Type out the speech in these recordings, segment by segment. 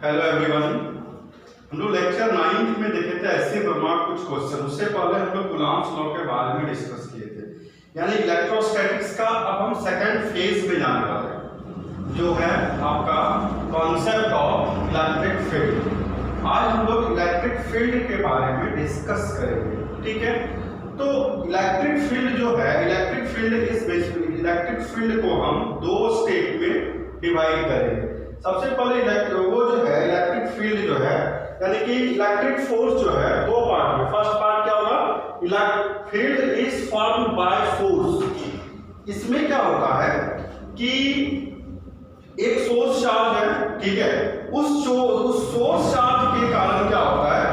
Hello everyone. हम लोग lecture 9 में देखे थे ऐसे प्रमाण कुछ क्वेश्चन। उससे पहले हम लोग कूलॉम्स लॉ के बारे में डिस्कस किए थे, यानी इलेक्ट्रोस्टैटिक्स का। अब हम सेकंड फेज में जाने वाले हैं, जो है आपका कॉन्सेप्ट ऑफ इलेक्ट्रिक फील्ड। आज हम लोग इलेक्ट्रिक फील्ड के बारे में डिस्कस करेंगे, ठीक है। तो इलेक्ट्रिक फील्ड जो है, electric field is basically, electric field को हम दो स्टेट में डिवाइड करेंगे। सबसे पहले वो जो है इलेक्ट्रिक फील्ड जो है, यानी कि इलेक्ट्रिक फोर्स जो है दो पार्ट में। फर्स्ट पार्ट क्या होगा, field is formed by force. इसमें क्या होता है कि एक सोर्स चार्ज है, ठीक है। उस सोर्स चार्ज के कारण क्या होता है,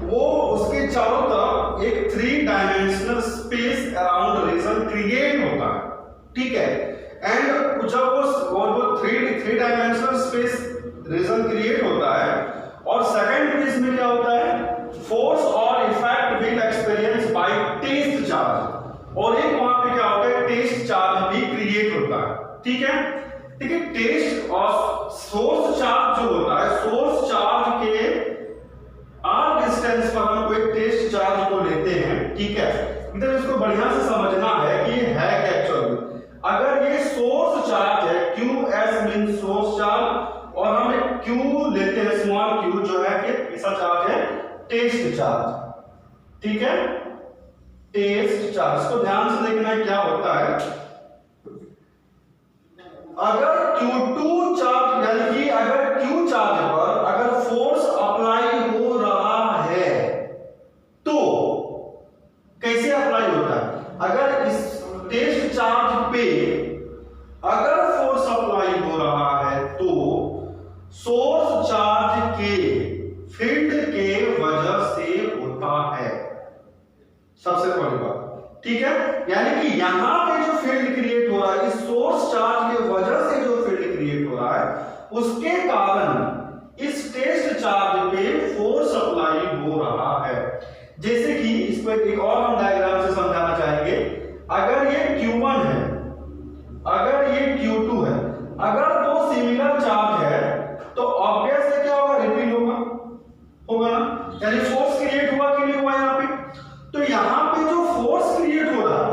वो उसके चारों तरफ एक 3 dimensional space around region create होता है, ठीक है। एंड जब वो 3 डायमेंशनल स्पेस रीजन क्रिएट होता है, और सेकंड फेज में क्या होता है, फोर्स और effect will experience by test charge. और एक वहां पे क्या होता है, टेस्ट चार्ज भी क्रिएट होता है, ठीक है। ठीक है, टेस्ट और सोर्स चार्ज जो होता है, सोर्स चार्ज के आर डिस्टेंस पर हम कोई टेस्ट चार्ज को लेते हैं, ठीक है। मतलब इसको बढ़िया से समझना है कि है क्या एक्चुअली। अगर ये सोर्स चार्ज है, QS मीन सोर्स चार्ज, और हम एक Q लेते हैं, स्मॉल q, जो है कि ऐसा चार्ज है टेस्ट चार्ज, ठीक है। टेस्ट चार्ज को ध्यान से देखना है क्या होता है। अगर Q2 चार्ज, यानी कि अगर Q चार्ज पर अगर फोर्स अप्लाई हो रहा है तो कैसे अप्लाई होता है, अगर इस टेस्ट चार्ज पे अगर फोर्स अप्लाई हो रहा है तो सोर्स चार्ज के फील्ड के वजह से होता है, सबसे पहली बात, ठीक है। यानी कि यहां पे जो फील्ड क्रिएट हो रहा है, इस सोर्स चार्ज के वजह से जो फील्ड क्रिएट हो रहा है, उसके कारण इस टेस्ट चार्ज पे फोर्स अप्लाई हो रहा है। जैसे कि इसको एक और हम डायग्राम से समझाना चाहेंगे। अगर ये Q1 है, अगर ये Q2 है, अगर दो सिमिलर चार्ज है तो ऑब्वियस है क्या होगा, रिपील होगा ना। यानी फोर्स क्रिएट हुआ कि नहीं हुआ यहाँ पे। तो यहाँ पे जो फोर्स क्रिएट हो रहा है,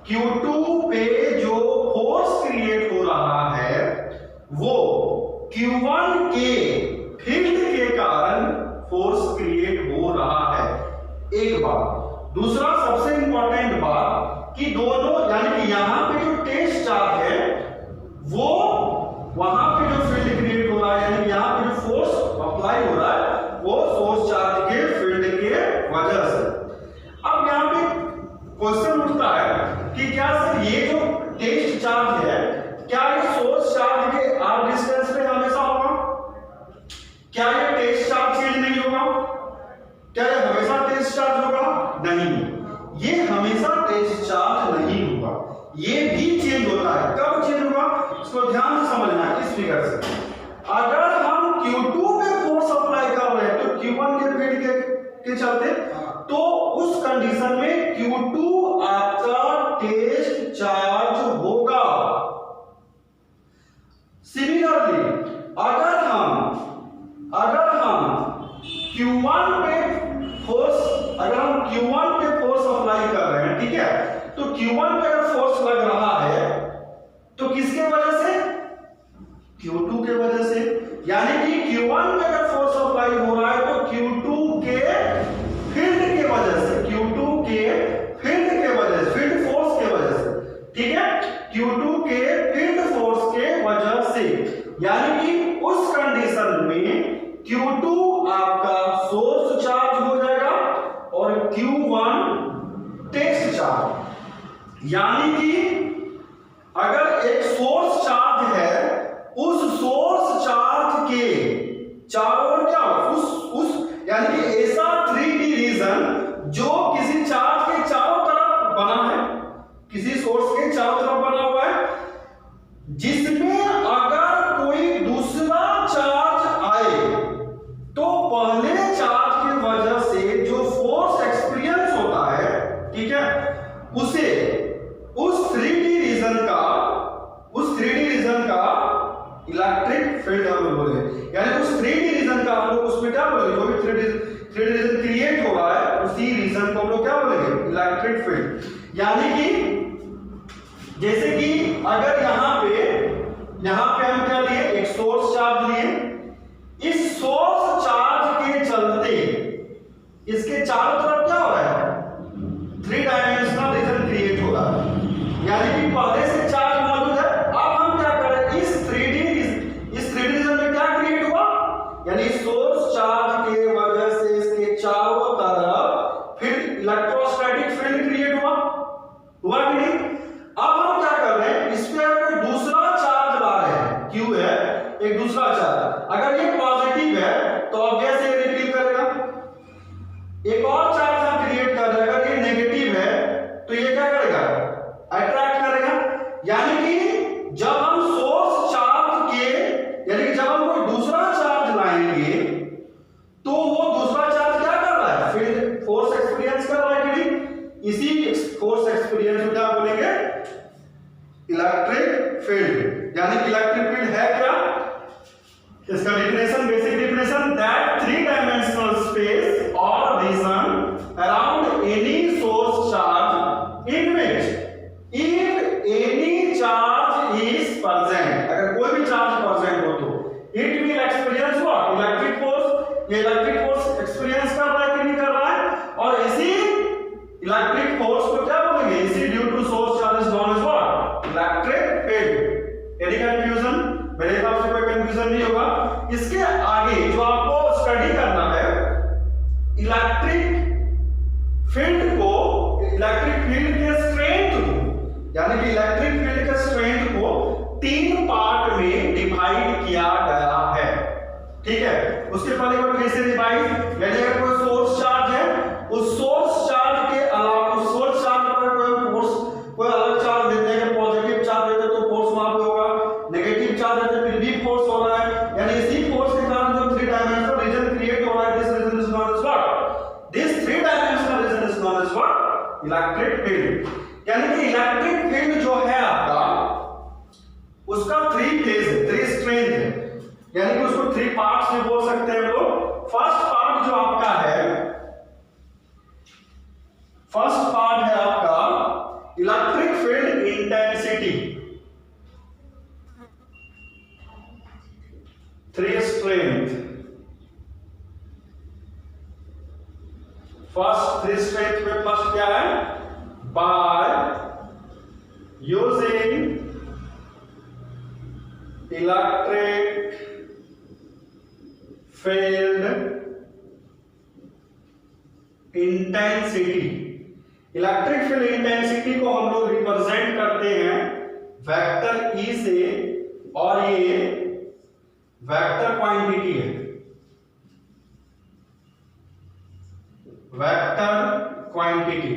Q2 पे जो फोर्स क्रिएट हो रहा है, वो Q1 के फील्ड के कारण फोर्स क्रिएट हो रहा है, एक बात। दूसरा सबसे इंपॉर्टेंट बात कि दोनों, यानी कि यहां पे जो टेस्ट चार्ज है, वो वहां पे जो फील्ड क्रिएट हो रहा है, यानी यहां पे जो फोर्स अप्लाई हो रहा है, वो सोर्स चार्ज के फील्ड के वजह से। अब यहां पे क्वेश्चन उठता है कि क्या सर ये जो टेस्ट चार्ज है, क्या ये सोर्स चार्ज के आर डिस्टेंस पे हमेशा होगा? क्या ये टेस्ट चार्ज चेंज नहीं होगा? क्या ये हमेशा टेस्ट चार्ज होगा? नहीं, ये हमेशा टेस्ट चार्ज नहीं होगा, ये भी चेंज होता है। कब चेंज होगा, इसको ध्यान से समझना है इस फिगर से। अगर हम Q2 पे फोर्स अप्लाई कर रहे हैं तो Q1 के फील्ड के चलते, तो उस कंडीशन में Q2 आपका टेस्ट चार्ज होगा। सिमिलरली अगर हम Q1 पे फोर्स, अगर हम Q1 पे फोर्स अप्लाई कर रहे हैं, ठीक है, तो Q1 पे अगर फोर्स लग रहा है तो किसके वजह से, Q2 के वजह से। यानी कि Q1 पे अगर फोर्स अप्लाई हो रहा है तो Q2 के फील्ड के वजह से, Q2 के फील्ड के वजह से, फील्ड फोर्स के वजह से, ठीक है, Q2 के फील्ड फोर्स के वजह से। यानी कि उस कंडीशन में Q2 आपका सोर्स चार्ज हो जाएगा और Q1 टेस्ट चार्ज। यानी कि अगर एक सोर्स चार्ज है, उस सोर्स चार्ज के चारों ओर क्या उस यानी कि ऐसा 3D रीजन जो किसी चार्ज के चारों तरफ बना है, किसी सोर्स के चारों तरफ बना हुआ है, जिसमें अगर कोई दूसरा चार्ज आए तो पहले चार्ज की वजह से जो फोर्स एक्सपीरियंस होता है, ठीक है, उसे उस इलेक्ट्रिक फील्ड हम लोग बोलेंगे, यानी उस 3D रीजन का हम लोग उसमें क्या बोलेंगे, जो भी 3D रीजन क्रिएट हो रहा है उसी रीजन को हम लोग क्या बोलेंगे, इलेक्ट्रिक फील्ड। यानी कि जैसे कि अगर यहाँ पे हम क्या लिए, एक सोर्स चार्ज लिए, इस सोर्स चार्ज के चलते इसके चारों तरफ क्या हो रहा है, 3 डायमेंशनल रीजन क्रिएट हो रहा है। यानी कि पहले से चार्ज मौजूद है, अब हम क्या कर रहे हैं, इस 3D रीजन में क्या क्रिएट हुआ, यानी सोर्स चार्ज के वजह से इसके चारों तरफ फिर इलेक्ट्रोस्टैटिक फील्ड क्रिएट हुआ कि नहीं। अब हम क्या कर रहे हैं, इस पे कोई दूसरा चार्ज ला रहे हैं, Q है एक दूसरा चार्ज, अगर ये पॉजिटिव है तो ऑब्वियसली ये रिपील करेगा। एक और चार्ज हम क्रिएट कर रहे हैं, अगर ये नेगेटिव है तो ये क्या करेगा, अट्रैक्ट करेगा। यानी कि जब हम सोर्स चार्ज के, यानी कि जब हम कोई दूसरा चार्ज लाएंगे तो वो दूसरा चार्ज क्या कर रहा है, फील्ड फोर्स एक्सपीरियंस कर रहा है कि नहीं। इसी फोर्स एक्सपीरियंस को क्या बोलेंगे, इलेक्ट्रिक फील्ड। यानी कि इलेक्ट्रिक फील्ड है क्या, इसका definition, basic definition, that 3 dimensional space और region around any source charge in which if any charge is present, अगर कोई भी चार्ज प्रेजेंट हो तो it will experience what, electric force। ये इलेक्ट्रिक फोर्स एक्सपीरियंस कर रहा है कि नहीं कर रहा है, और इसी इलेक्ट्रिक फोर्स को क्या बोलेंगे, इसी due to source charge is known as what, electric field. Any confusion, मेरे हिसाब से कोई कंफ्यूजन नहीं होगा। इसके आगे जो आपको स्टडी करना है, इलेक्ट्रिक फील्ड को, इलेक्ट्रिक फील्ड के स्ट्रेंथ को, यानी कि इलेक्ट्रिक फील्ड के स्ट्रेंथ को 3 पार्ट में डिवाइड किया गया है, ठीक है। उसके पहले वो कैसे डिवाइड, यानी अगर कोई सोर्स चार्ज है, उस सोर्स चार्ज के अलावा उस सोर्स चार्ज पर कोई फोर्स, कोई अलग चार्ज देते हैं, पॉजिटिव चार्ज देते हैं तो फोर्स वहां पे होगा, नेगेटिव चार्ज देते हैं फिर भी फोर्स हो रहा है। यानी इसी फोर्स के कारण जो 3 डायमेंशनल रीजन क्रिएट हो रहा है, this region is known as what, this 3 dimensional region is known as what, electric field. यानी कि इलेक्ट्रिक फील्ड जो है आपका, उसका 3 फेज है, 3 स्ट्रेंथ है, यानी कि उसको 3 पार्ट्स में बोल सकते हैं लोग। फर्स्ट पार्ट जो आपका है, फर्स्ट पार्ट है आपका electric field intensity, 3 strength. First 3 strength में फर्स्ट क्या है, by using electric field intensity। Electric field intensity को हम लोग रिप्रेजेंट करते हैं वेक्टर E से, और ये वेक्टर क्वांटिटी है, vector quantity.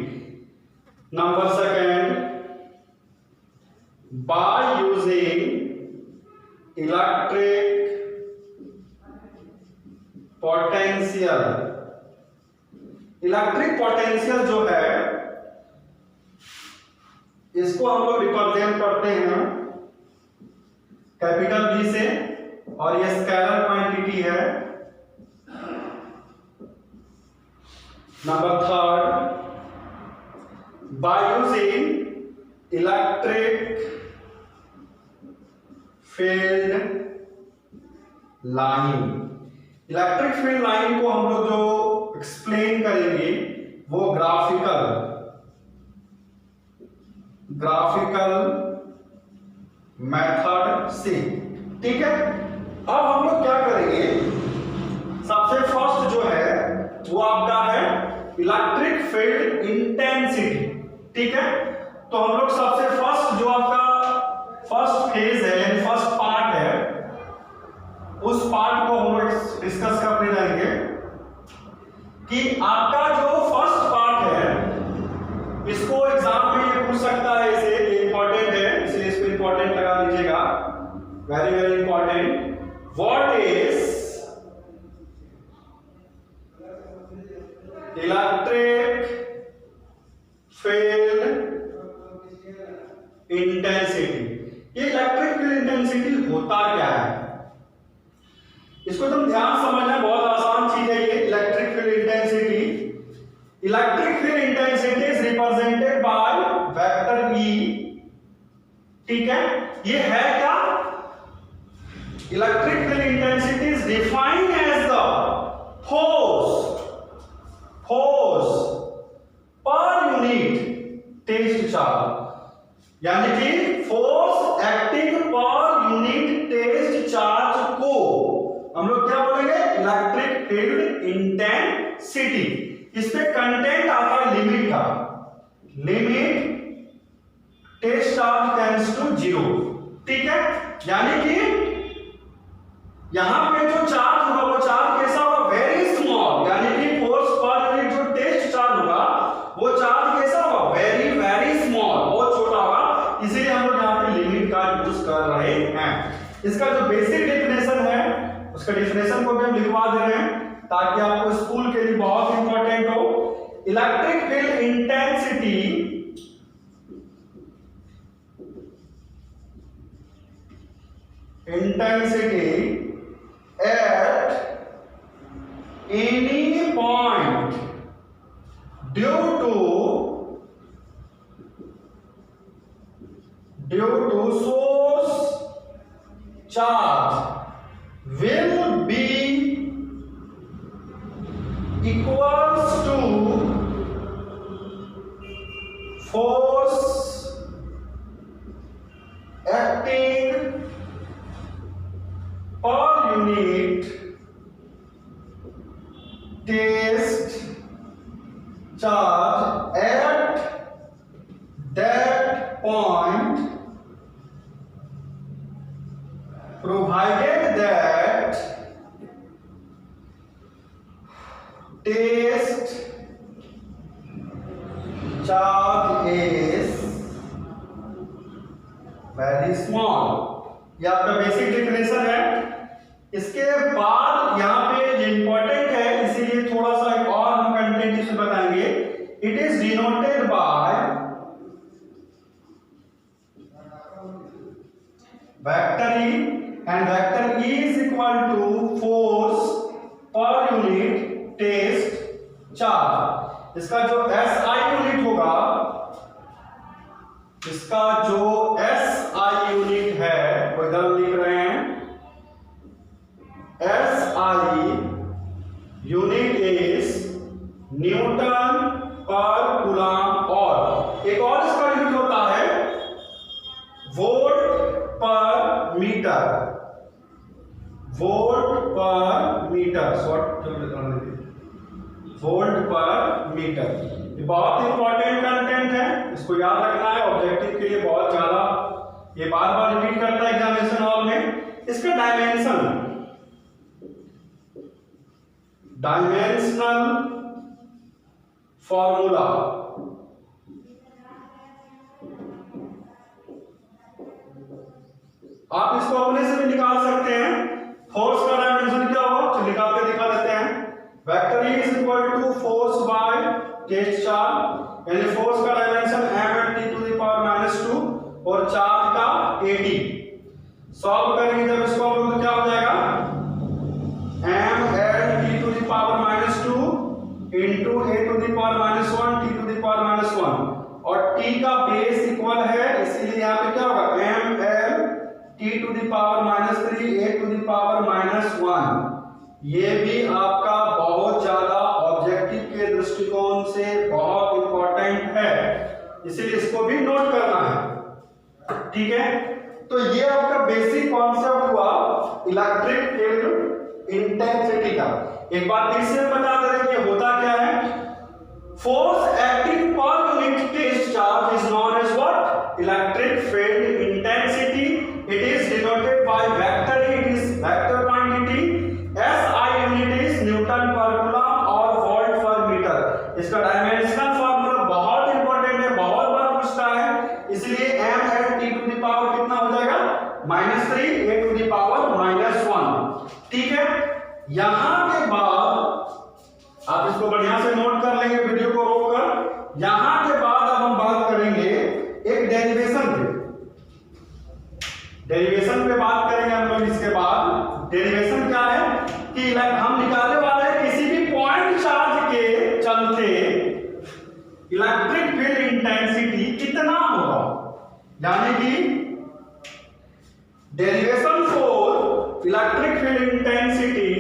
Number second, by using electric potential। Electric potential जो है, इसको हम लोग रिप्रेजेंट करते हैं कैपिटल B से, और ये स्केलर क्वांटिटी है। Number third, by using electric field line। Electric field line को हम लोग जो एक्सप्लेन करेंगे वो ग्राफिकल मेथड से, ठीक है। अब हम लोग क्या करेंगे, सबसे फर्स्ट जो है वो आपका है इलेक्ट्रिक फील्ड इंटेंसिटी, ठीक है। तो हम लोग सबसे फर्स्ट जो आपका फर्स्ट फेज है, फर्स्ट पार्ट है, उस पार्ट को हम लोग डिस्कस करने जाएंगे कि आपका जो फर्स्ट पार्ट है, इसको एग्जाम में ये पूछ सकता है, इसे इंपॉर्टेंट है, इसलिए इसको इंपॉर्टेंट लगा लीजिएगा, very very important. What is electric field intensity. ये इलेक्ट्रिक फील्ड इंटेंसिटी होता क्या है, इसको तुम ध्यान समझना, बहुत आसान चीज है ये। Electric field intensity, electric field intensity is represented by vector E. ठीक है, ये है क्या? Electric field intensity is defined as the force per unit test charge, यानी कि force acting per unit test charge को हम लोग क्या बोलेंगे? Electric field intensity. इस पे कंटेंट आता है लिमिट का, limit test charge tends to 0। ठीक है, यानी कि यहां पे जो चार्ज होगा वो चार्ज कैसा होगा? वेरी स्मॉल, यानी कि फोर्स पर यूनिट जो टेस्ट चार्ज होगा वो चार्ज कैसा होगा? वेरी वेरी स्मॉल, बहुत छोटा होगा। इसीलिए हम लोग यहाँ पे लिमिट का यूज कर रहे हैं। इसका जो बेसिक डेफिनेशन है उसका डेफिनेशन को भी हम लिखवा दे रहे हैं ताकि आपको स्कूल के लिए बहुत इंपॉर्टेंट हो। Electric field intensity at any point due to source charge will be equals to force acting per unit test charge at that point, provided that test charge is very small। यह आपका basic definition है। इसके बाद यहाँ पे ये important है, इसीलिए थोड़ा सा एक और हम कंटेंट इसमें बताएंगे। It is denoted by vector E, and vector E is equal to force per unit test charge. इसका जो एसआई यूनिट होगा, इसका जो एसआई यूनिट है वो इधर लिख रहे हैं। SI unit is newton per coulomb, और एक और इसका यूनिट होता है volt per metre, volt per metre, volt per metre. ये बहुत इंपॉर्टेंट कंटेंट है, इसको याद रखना है। ऑब्जेक्टिव के लिए बहुत ज्यादा ये बार बार रिपीट करता है एग्जामिनेशन हॉल में। इसका डायमेंशन, डायमेंशनल फॉर्मूला, आप इसको अपने से भी निकाल सकते हैं। फोर्स का डायमेंशन क्या होगा, तो निकाल के दिखा देते हैं। Vector E is equal to force by test charge, यानी फोर्स का डायमेंशन m/10⁻⁻², और चार्ज का 80। सॉल्व करेंगे जब इसको हम लोग तो क्या हो जाएगा? m/10⁻² into a⁻1 t⁻1, और t का बेस इक्वल है, इसीलिए यहाँ पे क्या होगा? ml t⁻3 a⁻1। ये भी आपका बहुत ज्यादा ऑब्जेक्टिव के दृष्टिकोण से बहुत इंपॉर्टेंट है, इसीलिए इसको भी नोट करना है। ठीक है, तो ये आपका बेसिक कॉन्सेप्ट हुआ इलेक्ट्रिक फील्ड इंटेंसिटी का। एक बार फिर से बता दे रहे हैं होता क्या है। Force acting per unit test charge is known as what? Electric field intensity. It is denoted by vector, it is vector quantity. SI unit is newton per coulomb और वोल्ट पर मीटर। इसका dimensional formula बहुत important है, बहुत बार पूछता है, इसलिए m/t⁻ कितना हो जाएगा? -3 a⁻1। ठीक है, यहां के बाद आप इसको बढ़िया से नोट कर लेंगे वीडियो को रोककर। यहां के बाद अब हम बात करेंगे एक डेरिवेशन पे, डेरिवेशन पे बात बात करेंगे हम लोग इसके बाद डेरिवेशन क्या है कि हम निकालने वाले हैं किसी भी पॉइंट चार्ज के चलते इलेक्ट्रिक फील्ड इंटेंसिटी कितना होगा, यानी कि derivation for electric field intensity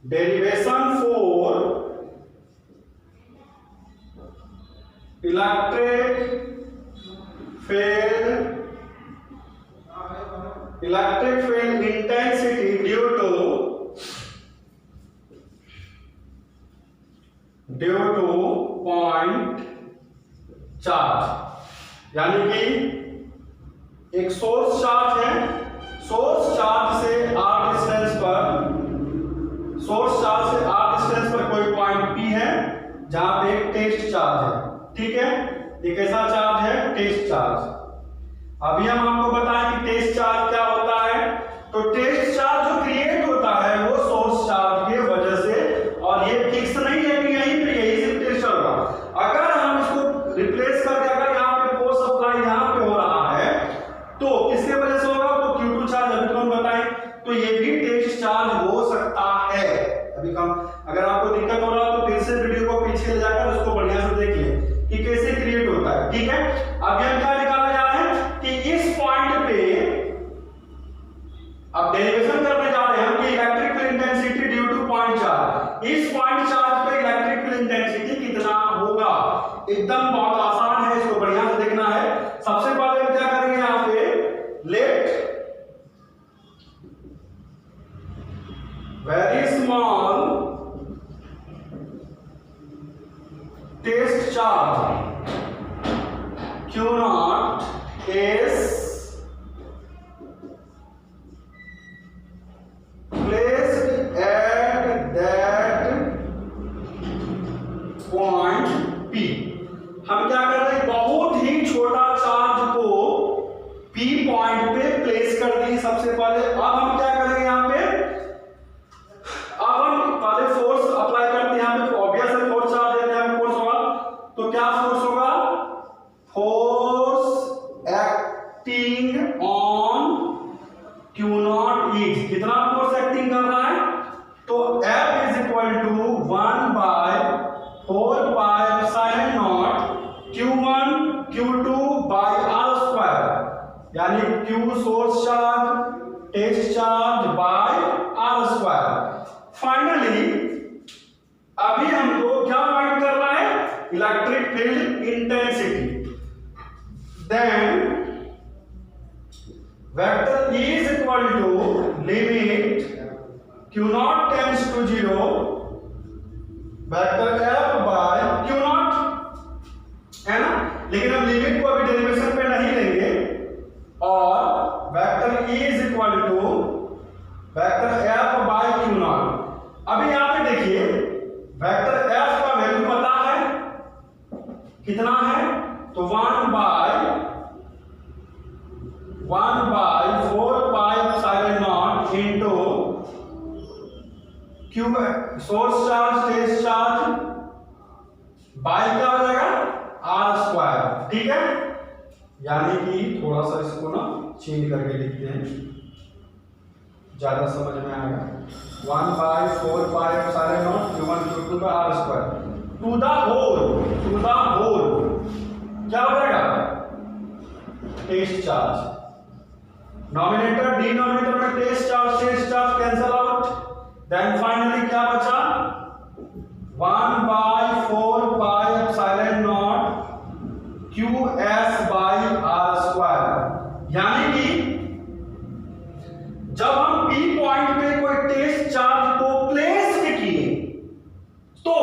derivation for electric field intensity due to point charge, यानी कि एक सोर्स चार्ज है, सोर्स चार्ज से r डिस्टेंस पर कोई पॉइंट P है जहां पे एक टेस्ट चार्ज है, ठीक है। ये कैसा चार्ज है, टेस्ट चार्ज। अभी हम आपको बताएं कि टेस्ट चार्ज क्या होता है। तो टेस्ट चार्ज जो क्रिएट होता है वो सोर्स चार्ज की वजह से, और ये फिक्स नहीं है कि यहीं पे यही सिर्फ टेस्ट होगा। अगर हम इसको रिप्लेस करके अगर यहाँ पे फोर्स अप्लाई यहाँ पे हो रहा है तो किसके वजह से होगा, तो Q2 चार्ज अभी तो हम बताएं, तो ये भी टेस्ट चार्ज हो सकता है। अभी कम अगर आपको दिक्कत हो रहा है तो फिर से वीडियो को पीछे ले जाकर उसको बढ़िया से देख लें कि कैसे क्रिएट होता है, ठीक है। अभी हम क्या निकालने जा रहे हैं कि इस पॉइंट पे अब डेरिवेशन करने जा रहे हैं हम कि electric field intensity due two point charge, इस पॉइंट चार्ज पे इलेक्ट्रिक फील्ड इंटेंसिटी कितना होगा। एकदम बहुत आसान है, इसको बढ़िया से देखना है। सबसे पहले हम क्या करेंगे, यहाँ पे late very small test charge Q naught is placed at that point P। हम क्या कर रहे हैं, बहुत ही छोटा चार्ज को P पॉइंट पे प्लेस कर दी सबसे पहले। अब हम क्या करेंगे, यहाँ पे पहले फोर्स अप्लाई करते हैं। यहाँ पे ऑब्वियस है फोर्स चार्ज है, यहाँ पे फोर्स होगा, तो क्या फोर्स होगा, force acting on Q naught is, कितना फोर्स एक्टिंग कर रहा है, तो F is equal to 1 by 4 pi epsilon naught Q1 Q2 by R square, यानी Q source charge test charge by R square. Finally अभी हमको क्या फाइंड करना है, electric field intensity. Then vector E is equal to limit Q naught tends to 0 vector F by Q naught, है ना। लेकिन हम लिमिट को अभी डेरिवेशन पे नहीं लेंगे, और vector E is equal to vector F by Q naught. अभी यहां पे देखिए वेक्टर F का वैल्यू पता है कितना है, तो 1 by 4 pi epsilon naught into Q source charge test charge by क्या हो जाएगा, R स्क्वायर, ठीक है। यानी कि थोड़ा सा इसको ना चेंज करके लिखते हैं, ज्यादा समझ में आएगा। 1 by 4 pi epsilon naught Q1 Q2 का R square to the whole क्या हो जाएगा, टेस्ट चार्ज। नॉमिनेटर डिनोमिनेटर में test charge cancel out, then finally क्या बचा, 1 by 4 pi epsilon naught QS by R square. यानी कि जब हम P पॉइंट पे कोई टेस्ट चार्ज को प्लेस किए तो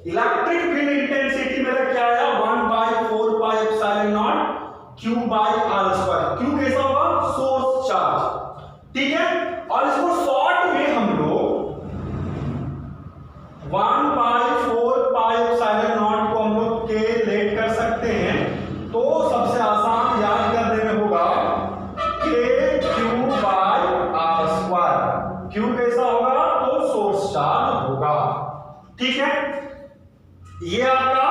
इलेक्ट्रिक फील्ड इंटेंसिटी मेरा क्या आया, 1 by 4 pi epsilon naught Q by R square. Q कैसा होगा, सोर्स चार्ज, ठीक है। और इसको शॉर्ट में हम लोग 1 बाय 4 पाई एप्सिलॉन नॉट को हम लोग K लेट कर सकते हैं, तो सबसे आसान याद करने में होगा KQ by R square. Q कैसा होगा, तो सोर्स चार्ज होगा, ठीक है। ये आपका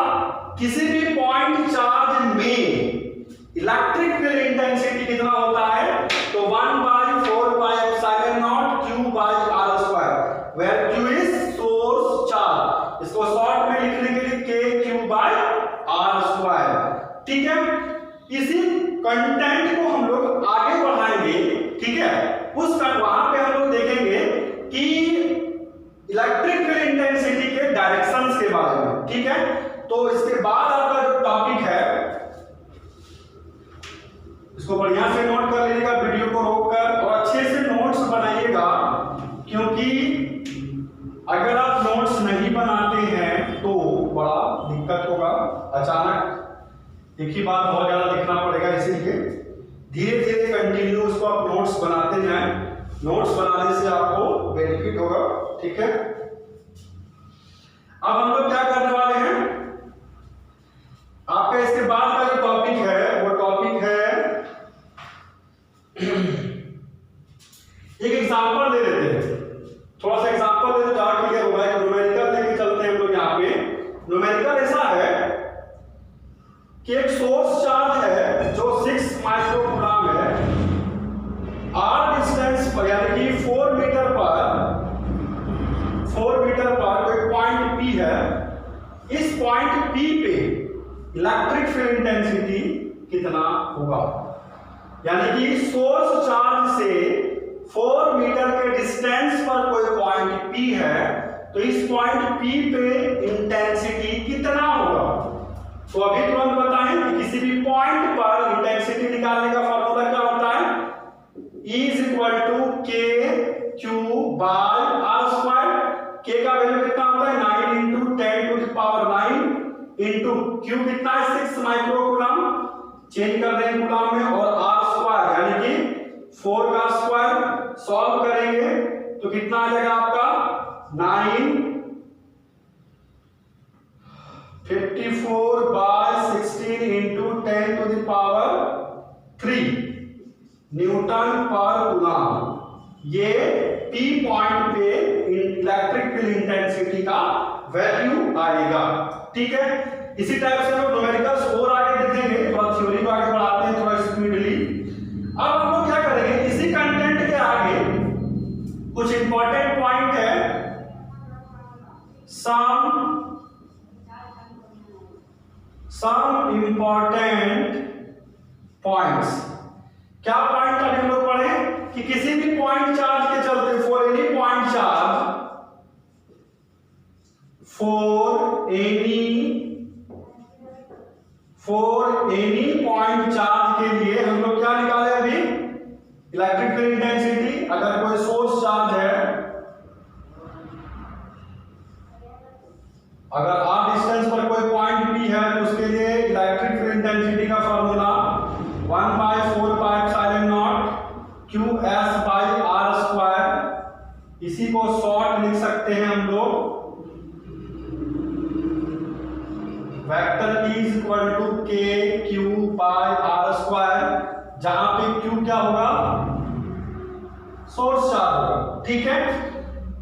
किसी भी पॉइंट इलेक्ट्रिक फील्ड इंटेंसिटी कितना होता है, तो 1/4πε0 Q/r², where Q is source charge, इसको शॉर्ट में लिखने के लिए KQ/r²। ठीक है, इसी कंटेंट को हम लोग आगे बढ़ाएंगे। ठीक है, उस वहां पे हम लोग देखेंगे कि इलेक्ट्रिक फील्ड इंटेंसिटी के डायरेक्शंस के बारे में। ठीक है, तो इसके बाद आपका जो टॉपिक है इसको बढ़िया से नोट कर लीजिएगा, वीडियो को रोककर, और अच्छे से नोट्स बनाइएगा, क्योंकि अगर आप नोट्स नहीं बनाते हैं तो बड़ा दिक्कत होगा। अचानक एक ही बात बहुत ज्यादा लिखना पड़ेगा, इसीलिए धीरे धीरे कंटिन्यू उसको आप नोट्स बनाते जाएं। नोट्स बनाने से आपको बेनिफिट होगा। ठीक है, अब हम लोग क्या करने वाले हैं, आपका इसके बाद का जो टॉपिक है वो टॉपिक है, एक एग्जांपल ले लेते हैं, थोड़ा सा एग्जांपल ले लेते हैं, क्लियर होगा। एक न्यूमेरिकल लेके चलते हैं हम लोग। यहाँ पे न्यूमेरिकल ऐसा है कि एक सोर्स चार्ज है जो 6 माइक्रोकूलम है, आर डिस्टेंस पर, यानी कि 4 मीटर पर कोई पॉइंट P है। इस पॉइंट P पे इलेक्ट्रिक फील्ड इंटेंसिटी कितना होगा, यानी कि सोर्स चार्ज से 4 मीटर के डिस्टेंस पर कोई पॉइंट P है, तो इस पॉइंट P पे इंटेंसिटी कितना होगा। तो अभी तुरंत बताएं कि किसी भी पॉइंट पर इंटेंसिटी निकालने का फॉर्मूला क्या होता है, E = KQ/r²। K का वैल्यू कितना होता है, 9 × 10⁻⁹ इंटू Q कितना है, 6 माइक्रोकूलम, चेंज कर देंगे कूलम में, और r² यानी कि 4 का स्क्वायर, सॉल्व करेंगे तो कितना आ जाएगा आपका 954/16 इंटू 10⁻³ न्यूटन पर कूलम। ये P पॉइंट पे इलेक्ट्रिक फील्ड इंटेंसिटी का वैल्यू आएगा। ठीक है, इसी टाइप से लोग न्यूमेरिकल्स और आगे देखेंगे, थोड़ा थ्योरी को आगे बढ़ाते हैं थोड़ा स्पीडली। अब हम लोग क्या करेंगे, इसी कंटेंट के आगे कुछ इंपॉर्टेंट पॉइंट है, सम इंपॉर्टेंट पॉइंट्स। क्या पॉइंट अभी हम लोग पढ़े कि किसी भी पॉइंट चार्ज के चलते, for any point charge, for any point charge के लिए हम लोग क्या निकाले अभी, इलेक्ट्रिक फील्ड इंटेंसिटी। अगर कोई सोर्स चार्ज है, अगर r डिस्टेंस पर कोई पॉइंट P है, तो उसके लिए इलेक्ट्रिक फील्ड इंटेंसिटी का फॉर्मूला 1/4πε0 Qs/r²। इसी को शॉर्ट लिख सकते हैं हम लोग, वेक्टर E = KQ/r², जहां पे Q क्या होगा, सोर्स चार्ज होगा। ठीक है,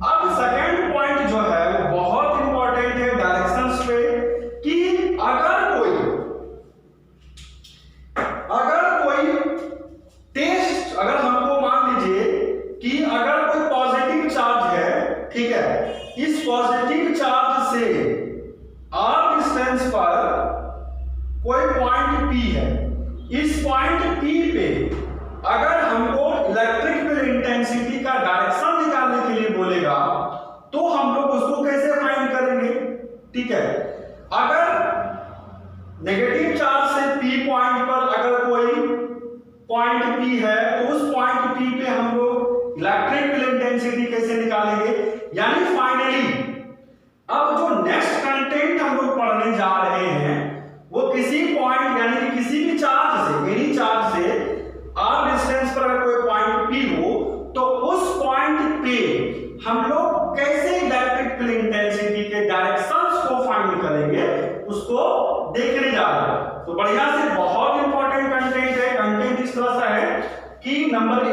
अब सेकंड पॉइंट जो है वो बहुत इंपॉर्टेंट है डायरेक्शंस पे, कि अगर कोई टेस्ट, अगर हमको मान लीजिए कि अगर कोई पॉजिटिव चार्ज है, ठीक है, इस पॉजिटिव चार्ज से r डिस्टेंस पर कोई पॉइंट P है, इस पॉइंट P पे अगर हमको इलेक्ट्रिक फील्ड इंटेंसिटी का डायरेक्शन निकालने के लिए बोलेगा, तो हम लोग उसको कैसे फाइंड करेंगे। ठीक है, अगर नेगेटिव चार्ज से P पॉइंट पर अगर कोई पॉइंट P है, तो उस पॉइंट P पे हम लोग इलेक्ट्रिक फील्ड इंटेंसिटी कैसे निकालेंगे। यानी फाइनली अब जो नेक्स्ट कंटेंट हम लोग पढ़ने जा रहे हैं वो किसी पॉइंट, यानी कि किसी भी चार्ज से, एनी चार्ज से r डिस्टेंस पर अगर कोई पॉइंट P हो, तो उस पॉइंट पे हम लोग कैसे इलेक्ट्रिक फील्ड इंटेंसिटी के डायरेक्शंस को फाइंड करेंगे, उसको देखने जा रहे हैं। तो बढ़िया से बहुत इंपॉर्टेंट कंटेंट है। कंटेंट इस तरह से है कि number A,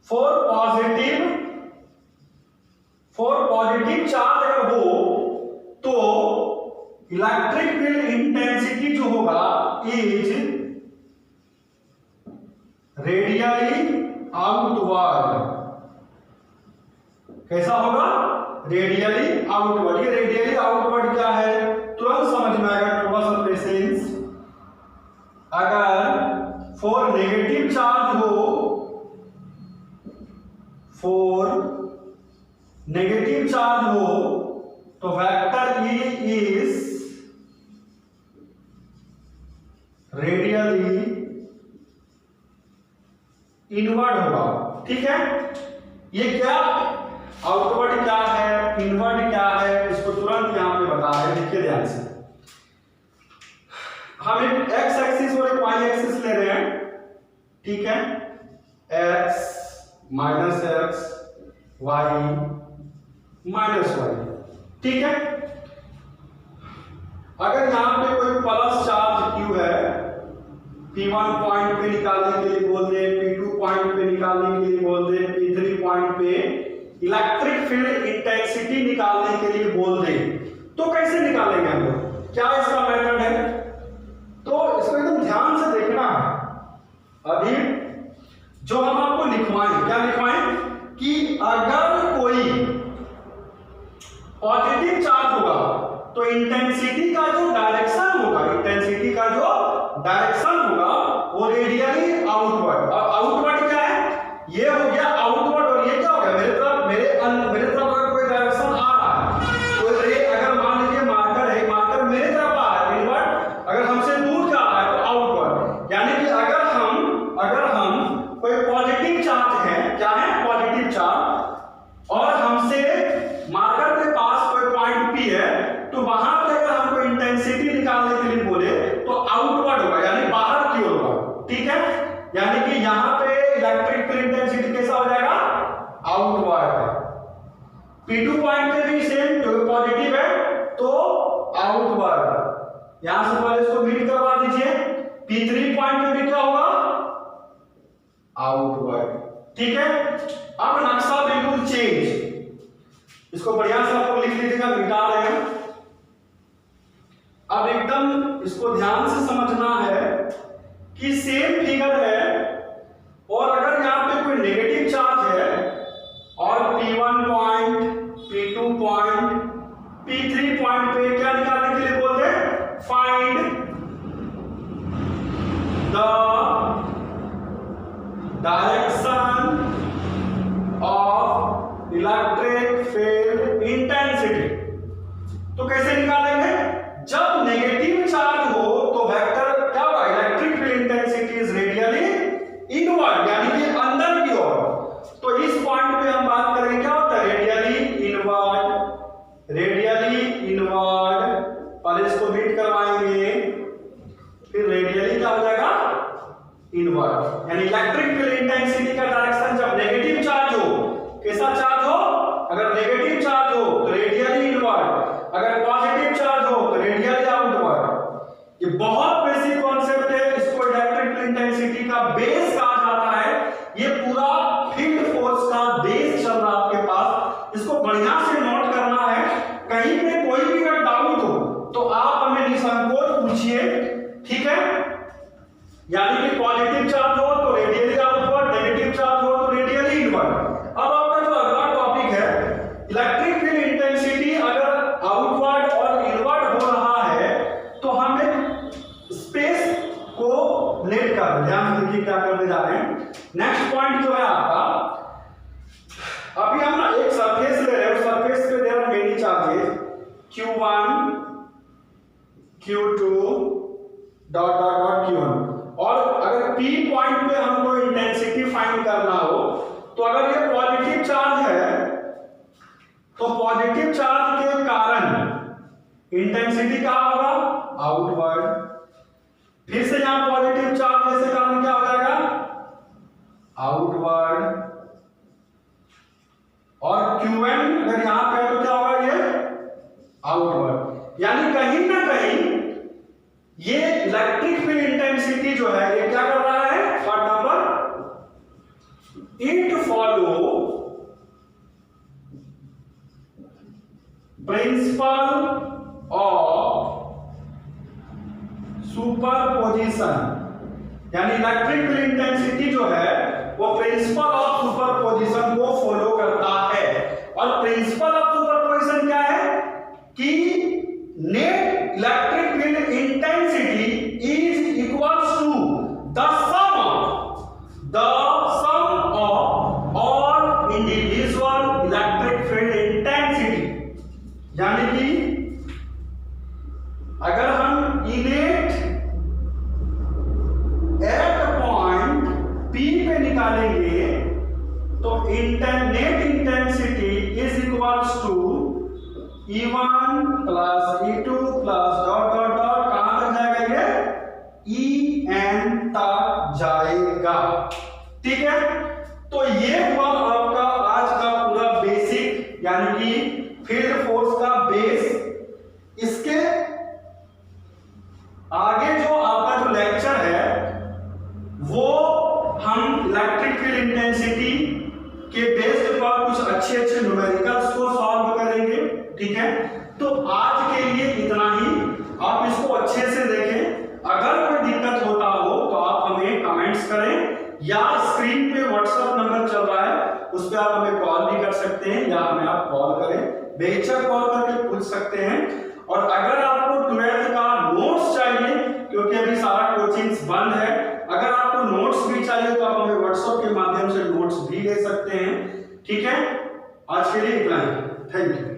for positive charge अगर हो तो इलेक्ट्रिक फील्ड इंटेंसिटी जो होगा इज रेडियली आउटवर्ड। कैसा होगा? Radially outward. ये रेडियली आउटवर्ड क्या है तुरंत समझ में आएगा, थोड़ा सा पेशेंस। अगर फॉर नेगेटिव चार्ज हो, फॉर नेगेटिव चार्ज हो तो vector E is radially inward होगा। ठीक है, ये क्या आउटवर्ड क्या है, इनवर्ड क्या है, इसको तुरंत यहां पे बता रहे हैं। देखिए ध्यान से, हम एक एक्स एक्सिस और एक वाई एक्सिस ले रहे हैं। ठीक है, x minus x, y minus y. ठीक है, अगर यहां पे कोई प्लस चार्ज क्यू है, P1 पॉइंट पे निकालने के लिए बोल दे, P2 पॉइंट पे निकालने के लिए बोल दे, P3 पॉइंट पे इलेक्ट्रिक फील्ड इंटेंसिटी निकालने के लिए बोल दे, तो कैसे निकालेंगे हम लोग? क्या इसका मेथड है? तो इसको एकदम ध्यान से देखना है। अभी जो हम आपको लिखवाएं, क्या लिखवाएं कि अगर कोई पॉजिटिव चार्ज होगा तो इंटेंसिटी का जो डायरेक्शन होगा, इंटेंसिटी का जो डायरेक्शन होगा वो रेडियली आउटवर्ड। अब आउटवर्ड क्या है? ये हो गया आउटवर्ड, और ये क्या हो गया मेरे तरफ, मेरे तरफ अगर कोई डायरेक्शन आ रहा है, कोई रे अगर मान लीजिए मार्कर है, मार्कर मेरे तरफ आ रहा है इनवर्ड, अगर हमसे दूर जा रहा है तो आउटवर्ड। यानी कि अगर हम कोई पॉजिटिव चार्ज है, क्या है पॉजिटिव चार्ज, और हमसे मार्कर के पास कोई पॉइंट P है, तो वहां पे अगर हमको इंटेंसिटी निकालने के लिए बोले तो आउटवर्ड होगा, यानी बाहर की ओर होगा। ठीक है, यानी कि यहां पे इलेक्ट्रिक फील्ड इंटेंसिटी कैसा हो जाएगा? आउटवर्ड। P2 पॉइंट पे भी सेम, जो पॉजिटिव है तो आउटवर्ड। यहां से पहले इसको मीट करवा दीजिए। P3 पॉइंट पे भी क्या होगा? आउटवर्ड। ठीक है, अब नक्शा बिल्कुल चेंज। इसको बढ़िया से आप लोग लिख लीजिएगा, मिटा रहे हैं। अब एकदम इसको ध्यान से समझना है कि सेम फिगर है, और अगर यहां पे कोई नेगेटिव चार्ज है और P1 point, P2 point, P3 point पे क्या निकालने के लिए बोलते हैं? Find the direction of electric field intensity. तो कैसे निकालेंगे? जब नेगेटिव चार्ज हो तो वेक्टर क्या होगा? Electric field intensity is radially inward, यानी कि अंदर की ओर। तो इस पॉइंट पे हम बात करेंगे क्या होता है? Radially inward. रेडियली इनवर्ड, पहले इसको मीट करवाएंगे, फिर रेडियली क्या हो जाएगा? इनवर्ड। यानी इलेक्ट्रिक फील्ड इंटेंसिटी का डायरेक्शन जब नेगेटिव चार्ज हो, कैसा चार्ज हो? अगर नेगेटिव चार्ज हो तो रेडियली इनवर्ड, अगर पॉजिटिव चार्ज हो तो रेडियली आउटवर्ड। ये बहुत बेसिक कॉन्सेप्ट है, इसको इलेक्ट्रिक फील्ड इंटेंसिटी का बेस कहा जाता है। ये पूरा फील्ड फोर्स का बेस चल रहा है आपके पास, इसको बढ़िया से नोट करना है। कहीं पे कोई भी अगर डाउट हो तो आप हमें निसंकोच पूछिए। ठीक है, यानी कि पॉजिटिव चार्ज हो तो रेडियली आउटवर्ड, नेगेटिव चार्ज हो तो रेडियली इनवर्ड। अब आपका जो अगला टॉपिक है, इलेक्ट्रिक फील्ड इंटेंसिटी अगर आउटवर्ड और इनवर्ड हो रहा है तो हम एक स्पेस को लेट कर, ध्यान से देखिए क्या करने जा रहे हैं। नेक्स्ट पॉइंट जो है आपका, अभी हम ना एक सरफेस ले रहे हैं, सरफेस पे there are many charges Q1, Q2 dot dot dot Q1, और अगर P पॉइंट पे हमको इंटेंसिटी फाइंड करना हो तो अगर ये पॉजिटिव चार्ज है तो पॉजिटिव चार्ज के कारण इंटेंसिटी क्या होगा? आउटवर्ड। फिर से यहां पॉजिटिव चार्ज जैसे कारण क्या हो जाएगा? आउटवर्ड। और Qn अगर यहां पे तो क्या होगा? ये आउटवर्ड। यानी कहीं ना कहीं ये इलेक्ट्रिक फील्ड इंटेंसिटी जो है ये क्या कर रहा है? Part number, it follow principle of superposition, यानी इलेक्ट्रिक फील्ड इंटेंसिटी जो है वो प्रिंसिपल ऑफ सुपरपोजिशन को फॉलो करता है। और प्रिंसिपल ऑफ सुपरपोजिशन क्या है कि net electric field intensity is equals to the sum of all individual electric field intensity. यानी कि अगर हम इनेट एट पॉइंट P पे निकालेंगे तो net intensity is equals to E1 plus E2 plus dot dot dot कहां तक जाएगा ये En तक जाएगा। ठीक है, तो ये हुआ आपका आज का पूरा बेसिक यानी कि फील्ड फोर्स का बेस। इसके आगे जो आपका जो लेक्चर है वो हम इलेक्ट्रिक फील्ड इंटेंसिटी के बेस्ड पर कुछ अच्छे अच्छे न्यूमेरिकल्स को सॉल्व करेंगे। ठीक है, तो आज के लिए इतना ही। आप इसको अच्छे से देखें, अगर कोई दिक्कत होता हो तो आप हमें कमेंट्स करें या स्क्रीन पे व्हाट्सएप नंबर चल रहा है उस पर आप हमें कॉल भी कर सकते हैं या हमें आप कॉल करें, बेहिचक कॉल करके पूछ सकते हैं। और अगर आपको 12th का नोट्स चाहिए क्योंकि अभी सारा कोचिंग्स बंद है, अगर आपको नोट्स भी चाहिए तो आप हमें व्हाट्सएप के माध्यम से नोट्स भी ले सकते हैं। ठीक है, आज के लिए इतना ही। Thank you.